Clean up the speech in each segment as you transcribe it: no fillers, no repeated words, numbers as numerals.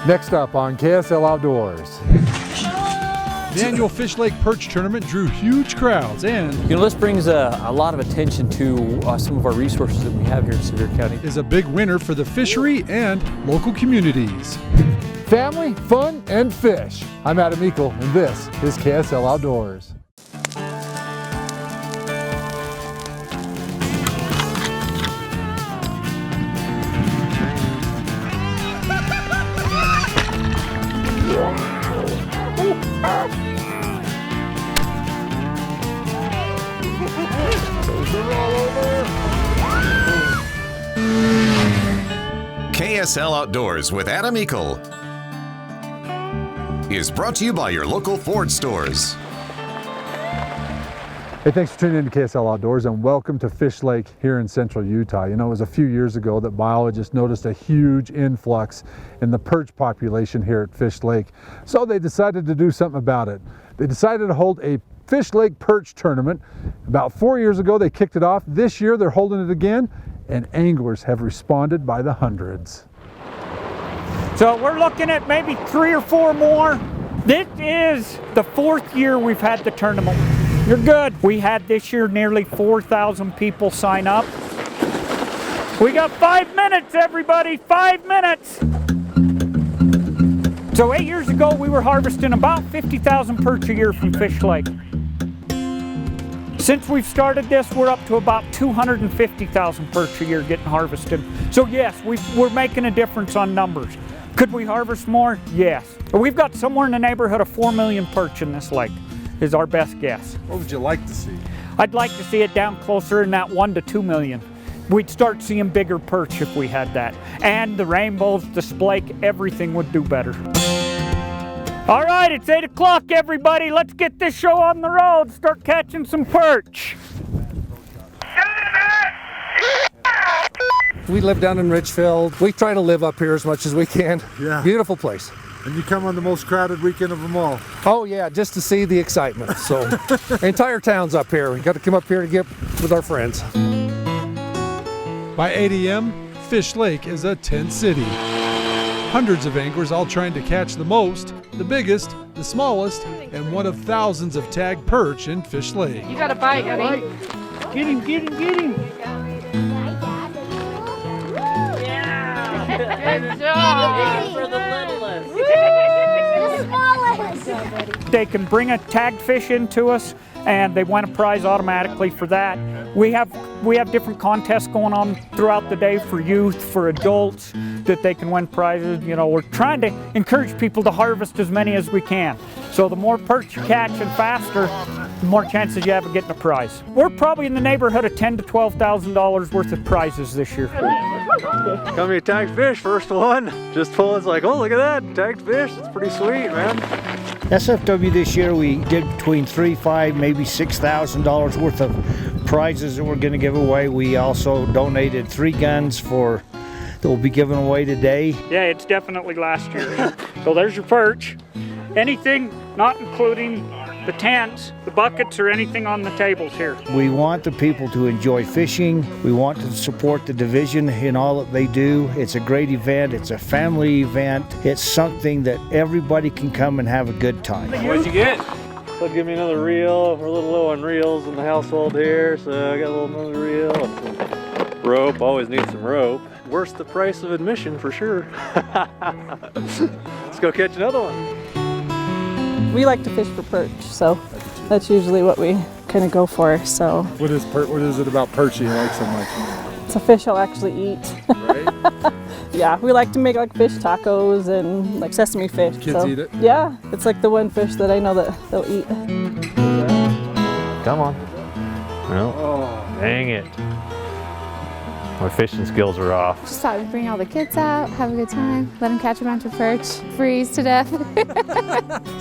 Next up on KSL Outdoors. The annual Fish Lake Perch Tournament drew huge crowds and, this brings a lot of attention to some of our resources that we have here in Sevier County. is a big winner for the fishery and local communities. Family, fun, and fish. I'm Adam Eakle, and this is KSL Outdoors. KSL Outdoors with Adam Eakle is brought to you by your local Ford stores. Hey, thanks for tuning in to KSL Outdoors and welcome to Fish Lake here in central Utah. You know, it was a few years ago that biologists noticed a huge influx in the perch population here at Fish Lake. So they decided to do something about it. They decided to hold a Fish Lake Perch Tournament. About 4 years ago they kicked it off. This year they're holding it again, and anglers have responded by the hundreds. So we're looking at maybe 3 or 4 more. This is the 4th year we've had the tournament. You're good. We had this year nearly 4,000 people sign up. We got 5 minutes, everybody, 5 minutes. So 8 years ago we were harvesting about 50,000 perch a year from Fish Lake. Since we've started this, we're up to about 250,000 perch a year getting harvested. So yes, we're making a difference on numbers. Could we harvest more? Yes. We've got somewhere in the neighborhood of 4 million perch in this lake, is our best guess. What would you like to see? I'd like to see it down closer in that 1 to 2 million. We'd start seeing bigger perch if we had that. And the rainbows, the splake, everything would do better. All right, it's 8 o'clock, everybody. Let's get this show on the road. Start catching some perch. We live down in Richfield. We try to live up here as much as we can. Yeah. Beautiful place. And you come on the most crowded weekend of them all. Oh yeah, just to see the excitement. So the entire town's up here. We got to come up here to get with our friends. By 8 a.m., Fish Lake is a tent city. Hundreds of anglers all trying to catch the most, the biggest, the smallest, and one of thousands of tagged perch in Fish Lake. You got a bite, honey. Get him, get him, get him. Good job. For the littlest. The smallest. They can bring a tagged fish into us and they win a prize automatically for that. We have different contests going on throughout the day for youth, for adults, that they can win prizes. You know, we're trying to encourage people to harvest as many as we can. So the more perch you catch and faster, the more chances you have of getting a prize. We're probably in the neighborhood of $10,000 to $12,000 worth of prizes this year. Got me a tagged fish, first one. Just pull, it's like, oh, look at that, tagged fish. It's pretty sweet, man. SFW this year, we did between $3,000, $5,000, maybe $6,000 worth of prizes that we're going to give away. We also donated 3 guns that will be given away today. Yeah, it's definitely last year. So there's your perch. Anything not including the tents, the buckets, or anything on the tables here. We want the people to enjoy fishing. We want to support the division in all that they do. It's a great event. It's a family event. It's something that everybody can come and have a good time. What'd you get? So give me another reel. We're a little low on reels in the household here, so I got another reel and some rope. Always need some rope. Worth the price of admission for sure. Let's go catch another one. We like to fish for perch, so that's usually what we kind of go for. So What is it about perch you like so much? it's a fish I'll actually eat. Right? Yeah, we like to make like fish tacos and like sesame fish. Kids eat it? Yeah, it's like the one fish that I know that they'll eat. Come on. No. Oh. Dang it. My fishing skills are off. Just thought we'd bring all the kids out, have a good time, let them catch a bunch of perch, freeze to death.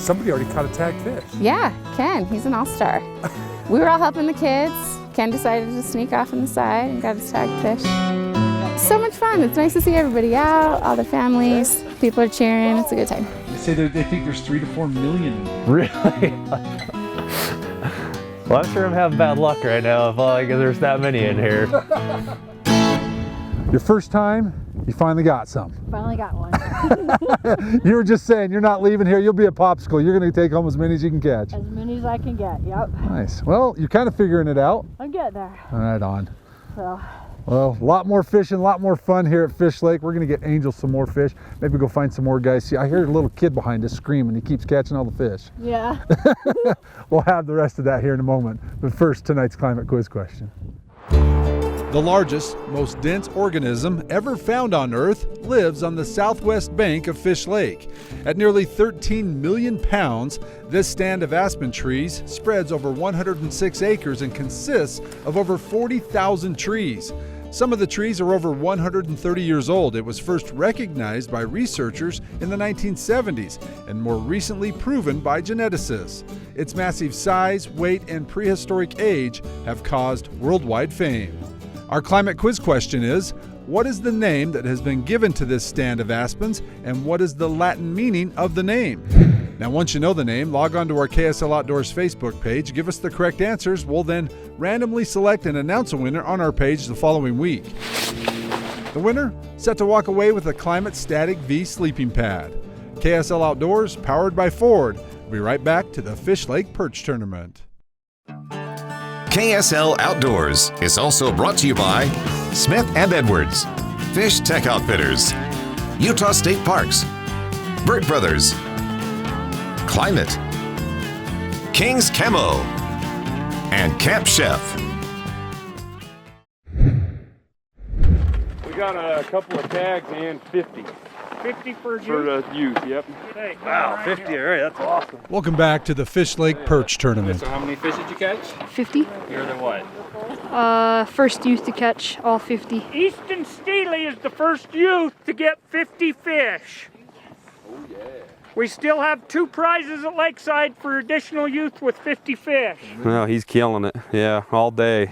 Somebody already caught a tagged fish. Yeah, Ken, he's an all-star. We were all helping the kids. Ken decided to sneak off on the side and got his tagged fish. So much fun. It's nice to see everybody out, all the families. People are cheering. It's a good time. They say they think there's 3 to 4 million. Really? Well, I'm sure I'm having bad luck right now if there's that many in here. Your first time, You finally got some. Finally got one. You were just saying you're not leaving here. You'll be a popsicle. You're going to take home as many as you can catch. As many as I can get, yep. Nice. Well, you're kind of figuring it out. I'm getting there. Right on. So. Well, a lot more fishing, a lot more fun here at Fish Lake. We're going to get Angel some more fish. Maybe go find some more guys. See, I hear a little kid behind us screaming. He keeps catching all the fish. Yeah. We'll have the rest of that here in a moment. But first, tonight's climate quiz question. The largest, most dense organism ever found on Earth lives on the southwest bank of Fish Lake. At nearly 13 million pounds, this stand of aspen trees spreads over 106 acres and consists of over 40,000 trees. Some of the trees are over 130 years old. It was first recognized by researchers in the 1970s and more recently proven by geneticists. Its massive size, weight, and prehistoric age have caused worldwide fame. Our climate quiz question is, what is the name that has been given to this stand of aspens, and what is the Latin meaning of the name? Now, once you know the name, log on to our KSL Outdoors Facebook page, give us the correct answers. We'll then randomly select and announce a winner on our page the following week. The winner, set to walk away with a Climate Static V sleeping pad. KSL Outdoors, powered by Ford. We'll be right back to the Fish Lake Perch Tournament. KSL Outdoors is also brought to you by Smith & Edwards, Fish Tech Outfitters, Utah State Parks, Burt Brothers, Climate, King's Camo, and Camp Chef. We got a couple of tags and 50. 50 for the youth, yep. Hey, Wow, 50, all right, that's awesome. Welcome back to the Fish Lake Perch Tournament. So how many fish did you catch? 50. You're the what? First youth to catch all 50. Easton Steely is the first youth to get 50 fish. Oh, yeah. We still have 2 prizes at Lakeside for additional youth with 50 fish. Well, he's killing it. Yeah, all day.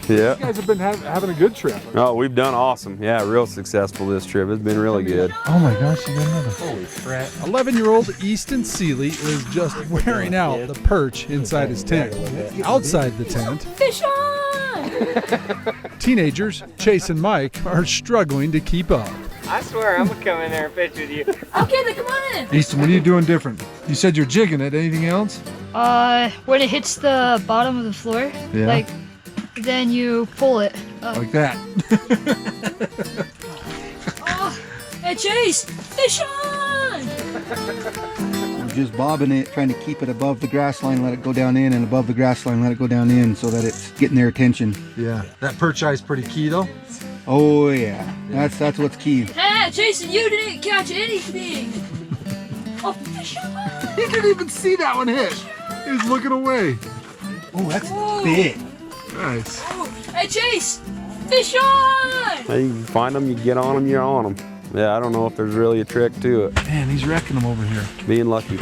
Yeah. You guys have been having a good trip. Oh, we've done awesome. Yeah, real successful this trip. It's been really good. Oh my gosh, you got another. Holy crap. 11-year-old Easton Seeley is just wearing out the perch inside his tent. Outside the tent, Fish on! teenagers Chase and Mike are struggling to keep up. I swear I'm gonna come in there and fish with you. Okay, then come on in. Easton, what are you doing different? You said you're jigging it. Anything else? When it hits the bottom of the floor, Yeah. then you pull it up. Like that. Oh, hey Chase, fish on! We're just bobbing it, trying to keep it above the grass line, let it go down in, and above the grass line, let it go down in so that it's getting their attention. Yeah. That perch eye is pretty key though. Oh yeah, that's what's key. Hey, Jason, you didn't catch anything. Oh, fish on! He didn't even see that one hit. He was looking away. Oh, that's Whoa. big. Nice. Oh, hey Chase, fish on! Hey, you find them, you get on them, you're on them. Yeah, I don't know if there's really a trick to it. Man, he's wrecking them over here. Being lucky.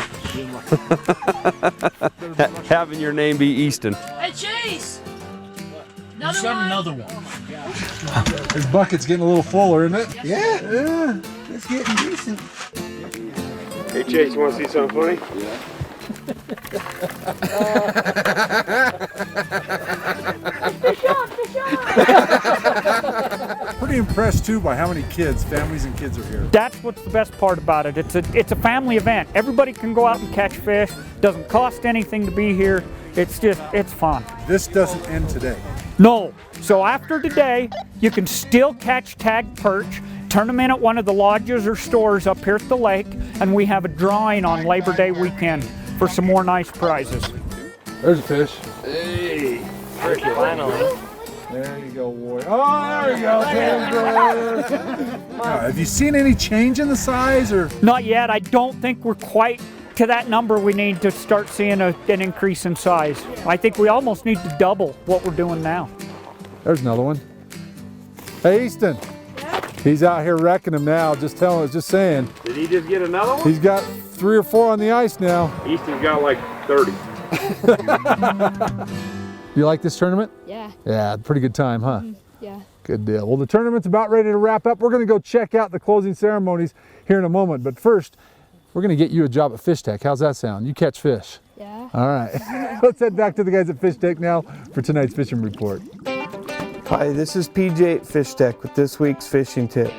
Having your name be Easton. Hey Chase! Another one. His bucket's getting a little fuller, isn't it? Yeah, it's getting decent. Hey Chase, you want to see something funny? Yeah. Pretty impressed too by how many kids, families and kids are here. That's what's the best part about it. It's a family event. Everybody can go out and catch fish. Doesn't cost anything to be here. It's fun. This doesn't end today. No. So after today, you can still catch tagged perch, turn them in at one of the lodges or stores up here at the lake, and we have a drawing on Labor Day weekend for some more nice prizes. There's a fish. Hey, Finally. There you go, warrior. Oh, there you go. Now, have you seen any change in the size or? Not yet. I don't think we're quite to that number we need to start seeing an increase in size. I think we almost need to double what we're doing now. There's another one. Hey, Easton. He's out here wrecking them now. Just saying. Did he just get another one? He's got 3 or 4 on the ice now. Easton's got like 30. You like this tournament? Yeah. Yeah, pretty good time, huh? Yeah. Good deal. Well, the tournament's about ready to wrap up. We're going to go check out the closing ceremonies here in a moment. But first, we're going to get you a job at Fish Tech. How's that sound? You catch fish. Yeah. All right. Let's head back to the guys at Fish Lake now for tonight's fishing report. Hi, this is PJ at Fish Tech with this week's fishing tip.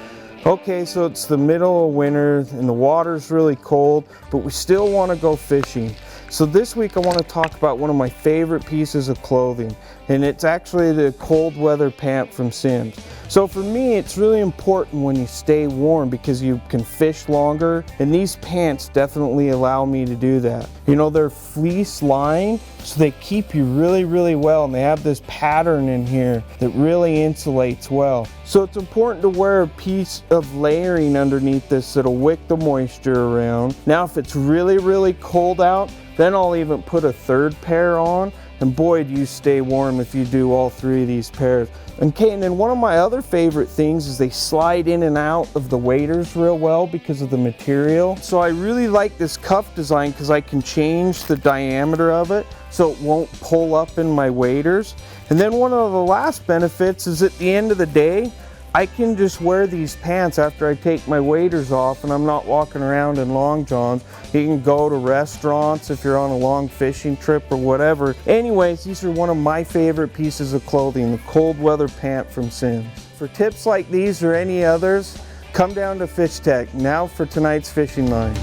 Okay, so it's the middle of winter and the water's really cold, but we still want to go fishing. So this week I want to talk about one of my favorite pieces of clothing, and it's actually the cold weather pant from Simms. So for me, it's really important when you stay warm because you can fish longer, and these pants definitely allow me to do that. You know, they're fleece lined, so they keep you really well, and they have this pattern in here that really insulates well. So it's important to wear a piece of layering underneath this that'll wick the moisture around. Now if it's really cold out, then I'll even put a third pair on, and boy do you stay warm if you do all three of these pairs. Okay, and then one of my other favorite things is they slide in and out of the waders real well because of the material. So I really like this cuff design because I can change the diameter of it so it won't pull up in my waders. And then one of the last benefits is at the end of the day, I can just wear these pants after I take my waders off and I'm not walking around in long johns. You can go to restaurants if you're on a long fishing trip or whatever. Anyways, these are one of my favorite pieces of clothing, the cold weather pant from Simms. For tips like these or any others, come down to Fish Tech. Now for tonight's fishing line.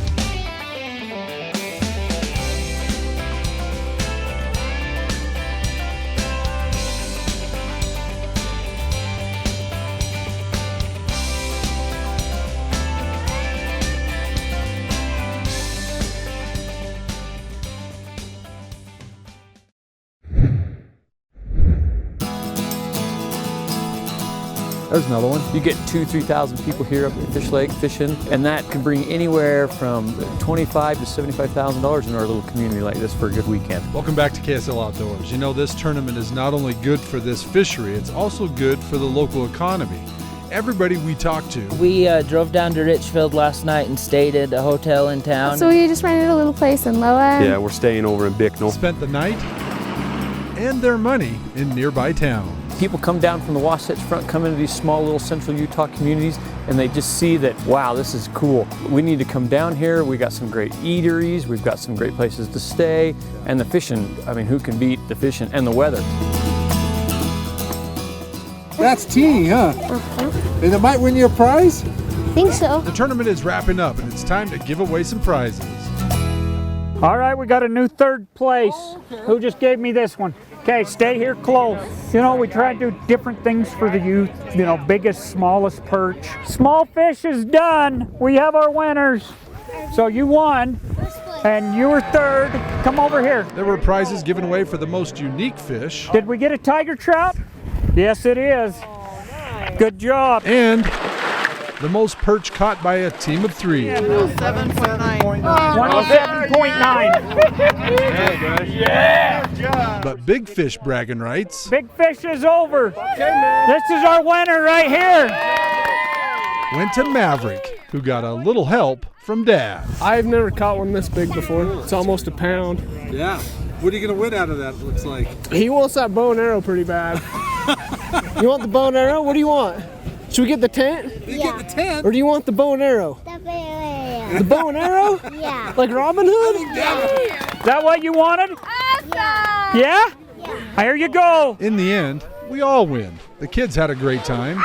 There's another one. You get 2,000-3,000 people here up at Fish Lake fishing, and that can bring anywhere from $25,000 to $75,000 in our little community like this for a good weekend. Welcome back to KSL Outdoors. You know, this tournament is not only good for this fishery, it's also good for the local economy. Everybody we talked to. We drove down to Richfield last night and stayed at a hotel in town. So we just rented a little place in Loa. Yeah, we're staying over in Bicknell. Spent the night and their money in nearby towns. People come down from the Wasatch Front, come into these small little central Utah communities, and they just see that, wow, this is cool. We need to come down here. We got some great eateries, we've got some great places to stay, and the fishing, I mean, who can beat the fishing and the weather? That's teeny, huh? And it might win you a prize? I think so. The tournament is wrapping up and it's time to give away some prizes. All right, we got a new third place. Who just gave me this one? Okay, stay here close. You know, we try to do different things for the youth. You know, biggest, smallest perch. Small fish is done. We have our winners. So you won, and you were third. Come over here. There were prizes given away for the most unique fish. Did we get a tiger trout? Yes, it is. Good job. And the most perch caught by a team of 3. 107.9. 107.9. Yeah! But Big Fish bragging rights. Big Fish is over. This is our winner right here. Went to Maverick, who got a little help from Dad. I've never caught one this big before. It's almost a pound. Yeah. What are you going to win out of that, it looks like? He wants that bow and arrow pretty bad. You want the bow and arrow? What do you want? Should we get the tent? You get the tent? Or do you want the bow and arrow? The bow and arrow. The bow and arrow? Yeah. Like Robin Hood? Is that what you wanted? Awesome. Yeah? Here you go. In the end, we all win. The kids had a great time.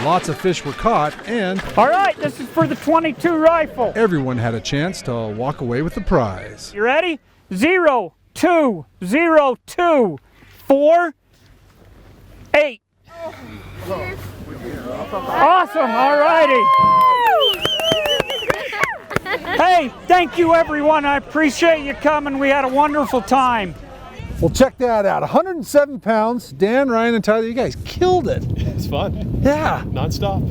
Lots of fish were caught, and all right, this is for the 22 rifle. Everyone had a chance to walk away with the prize. You ready? 0, 2, 0, 2, 4, 8. Awesome, all righty. Hey, thank you everyone. I appreciate you coming. We had a wonderful time. Well, check that out. 107 pounds. Dan, Ryan, and Tyler, you guys killed it. It's fun. Yeah. Non-stop.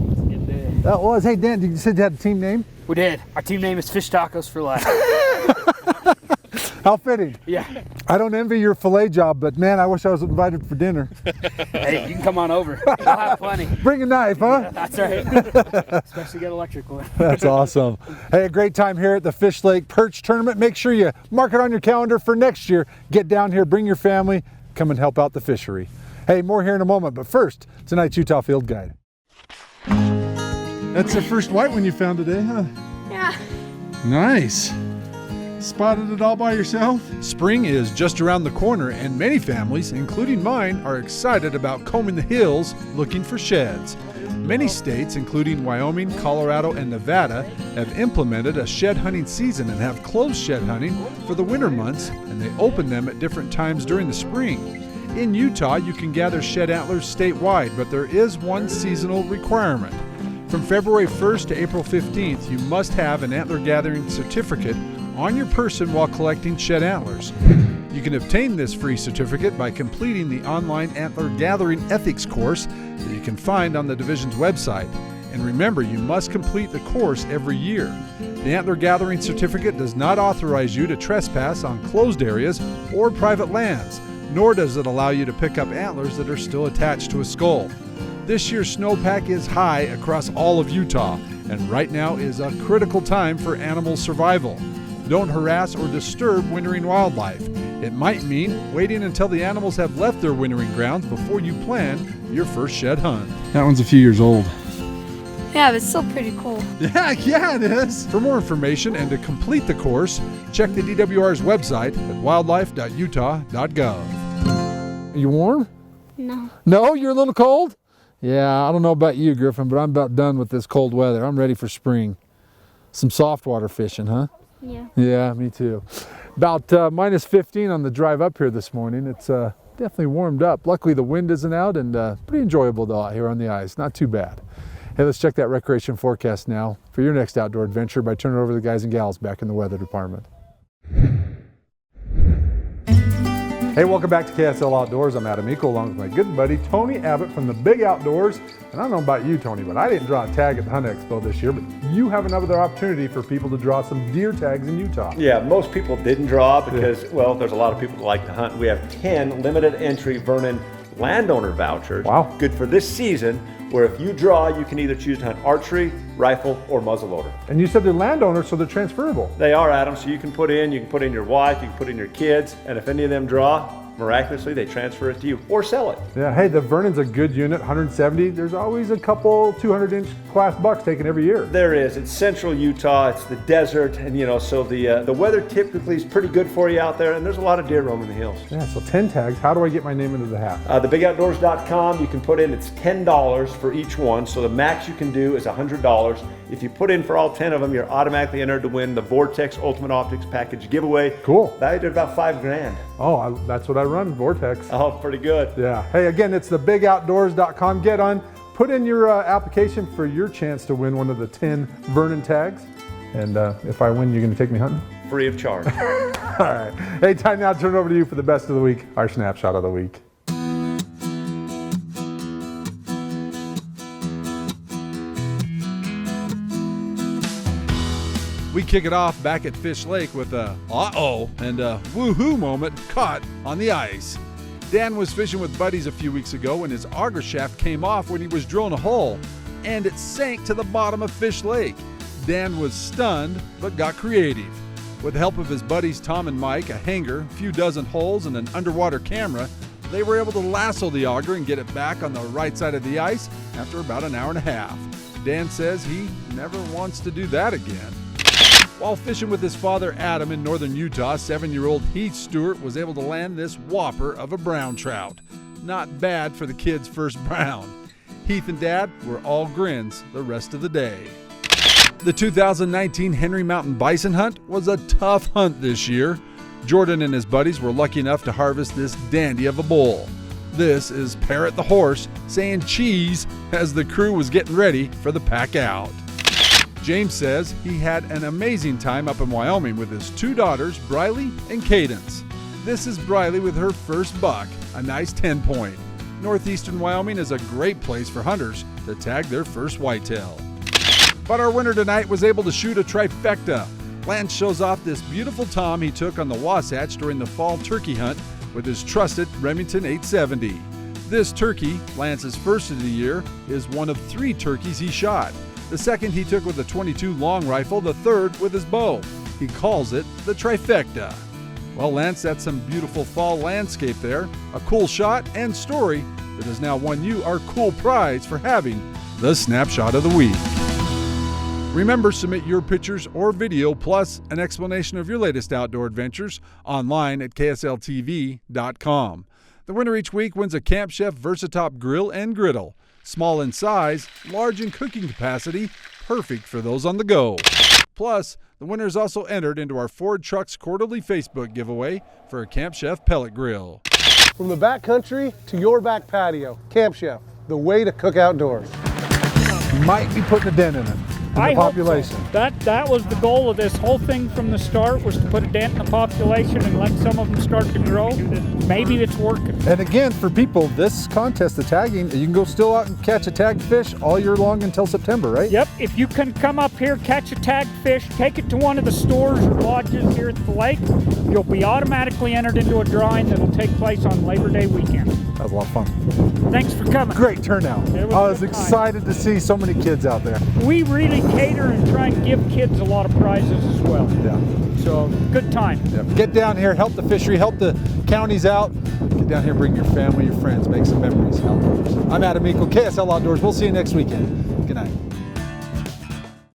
That was. Hey, Dan, you said you had a team name? We did. Our team name is Fish Tacos for Life. How fitting. Yeah. I don't envy your filet job, but man, I wish I was invited for dinner. Hey, you can come on over. We'll have plenty. Bring a knife, huh? Yeah, that's right. Especially get electric one. That's awesome. Hey, a great time here at the Fish Lake Perch Tournament. Make sure you mark it on your calendar for next year. Get down here, bring your family, come and help out the fishery. Hey, more here in a moment, but first, tonight's Utah Field Guide. That's the first white one you found today, huh? Yeah. Nice. Spotted it all by yourself? Spring is just around the corner, and many families, including mine, are excited about combing the hills looking for sheds. Many states, including Wyoming, Colorado, and Nevada, have implemented a shed hunting season and have closed shed hunting for the winter months, and they open them at different times during the spring. In Utah, you can gather shed antlers statewide, but there is one seasonal requirement. From February 1st to April 15th, you must have an antler gathering certificate on your person while collecting shed antlers. You can obtain this free certificate by completing the online antler gathering ethics course that you can find on the division's website. And remember, you must complete the course every year. The antler gathering certificate does not authorize you to trespass on closed areas or private lands, nor does it allow you to pick up antlers that are still attached to a skull. This year's snowpack is high across all of Utah, and right now is a critical time for animal survival. Don't harass or disturb wintering wildlife. It might mean waiting until the animals have left their wintering grounds before you plan your first shed hunt. That one's a few years old. Yeah, but it's still pretty cool. Yeah, it is. For more information and to complete the course, check the DWR's website at wildlife.utah.gov. You warm? No. No, you're a little cold? Yeah, I don't know about you, Griffin, but I'm about done with this cold weather. I'm ready for spring. Some soft water fishing, huh? Yeah. Yeah, me too. About minus 15 on the drive up here this morning. It's definitely warmed up. Luckily the wind isn't out, and pretty enjoyable though out here on the ice. Not too bad. Hey, let's check that recreation forecast now for your next outdoor adventure by turning it over to the guys and gals back in the weather department. Hey, welcome back to KSL Outdoors. I'm Adam Eakle along with my good buddy Tony Abbott from the Big Outdoors. And I don't know about you, Tony, but I didn't draw a tag at the Hunt Expo this year, but you have another opportunity for people to draw some deer tags in Utah. Yeah, most people didn't draw because, well, there's a lot of people that like to hunt. We have 10 limited entry Vernon landowner vouchers. Wow. Good for this season, where if you draw, you can either choose to hunt archery, rifle, or muzzleloader. And you said they're landowners, so they're transferable. They are, Adam, so you can put in your wife, you can put in your kids, and if any of them draw, miraculously, they transfer it to you or sell it. Yeah, hey, the Vernon's a good unit, 170. There's always a couple 200-inch class bucks taken every year. There is. It's central Utah. It's the desert, and so the weather typically is pretty good for you out there, and there's a lot of deer roaming the hills. Yeah, so 10 tags. How do I get my name into the hat? Thebigoutdoors.com. You can put in, it's $10 for each one, so the max you can do is $100. If you put in for all 10 of them, you're automatically entered to win the Vortex Ultimate Optics Package giveaway. Cool. Valued at about $5,000. Oh, that's what I run, Vortex. Oh, pretty good. Yeah. Hey, again, it's thebigoutdoors.com. Get on, put in your application for your chance to win one of the 10 Vernon tags. And if I win, you're going to take me hunting? Free of charge. All right. Hey, time now to turn it over to you for the best of the week, our snapshot of the week. We kick it off back at Fish Lake with a uh-oh and a woohoo moment caught on the ice. Dan was fishing with buddies a few weeks ago when his auger shaft came off when he was drilling a hole, and it sank to the bottom of Fish Lake. Dan was stunned, but got creative. With the help of his buddies Tom and Mike, a hanger, a few dozen holes, and an underwater camera, they were able to lasso the auger and get it back on the right side of the ice after about an hour and a half. Dan says he never wants to do that again. While fishing with his father Adam in northern Utah, 7-year-old Heath Stewart was able to land this whopper of a brown trout. Not bad for the kid's first brown. Heath and Dad were all grins the rest of the day. The 2019 Henry Mountain Bison Hunt was a tough hunt this year. Jordan and his buddies were lucky enough to harvest this dandy of a bull. This is Parrot the horse saying cheese as the crew was getting ready for the pack out. James says he had an amazing time up in Wyoming with his 2 daughters, Briley and Cadence. This is Briley with her first buck, a nice 10-point. Northeastern Wyoming is a great place for hunters to tag their first whitetail. But our winner tonight was able to shoot a trifecta. Lance shows off this beautiful tom he took on the Wasatch during the fall turkey hunt with his trusted Remington 870. This turkey, Lance's first of the year, is one of 3 turkeys he shot. The second he took with a .22 long rifle, the third with his bow. He calls it the trifecta. Well, Lance, that's some beautiful fall landscape there, a cool shot and story that has now won you our cool prize for having the snapshot of the week. Remember, submit your pictures or video plus an explanation of your latest outdoor adventures online at ksltv.com. The winner each week wins a Camp Chef Versatop grill and griddle. Small in size, large in cooking capacity, perfect for those on the go. Plus, the winner is also entered into our Ford Trucks quarterly Facebook giveaway for a Camp Chef pellet grill. From the back country to your back patio, Camp Chef, the way to cook outdoors. Might be putting a dent in it, in the population. So. That was the goal of this whole thing from the start, was to put a dent in the population and let some of them start to grow. Maybe it's working. And again, for people, this contest, the tagging, you can go still out and catch a tagged fish all year long until September, right? Yep, if you can come up here, catch a tagged fish, take it to one of the stores or lodges here at the lake, you'll be automatically entered into a drawing that'll take place on Labor Day weekend. That was a lot of fun. Thanks for coming. Great turnout. I was excited to see so many kids out there. We really cater and try and give kids a lot of prizes as well. Yeah. So, good time. Yep. Get down here, help the fishery, help the counties out. Get down here, bring your family, your friends, make some memories outdoors. I'm Adam Eakle, KSL Outdoors. We'll see you next weekend. Good night.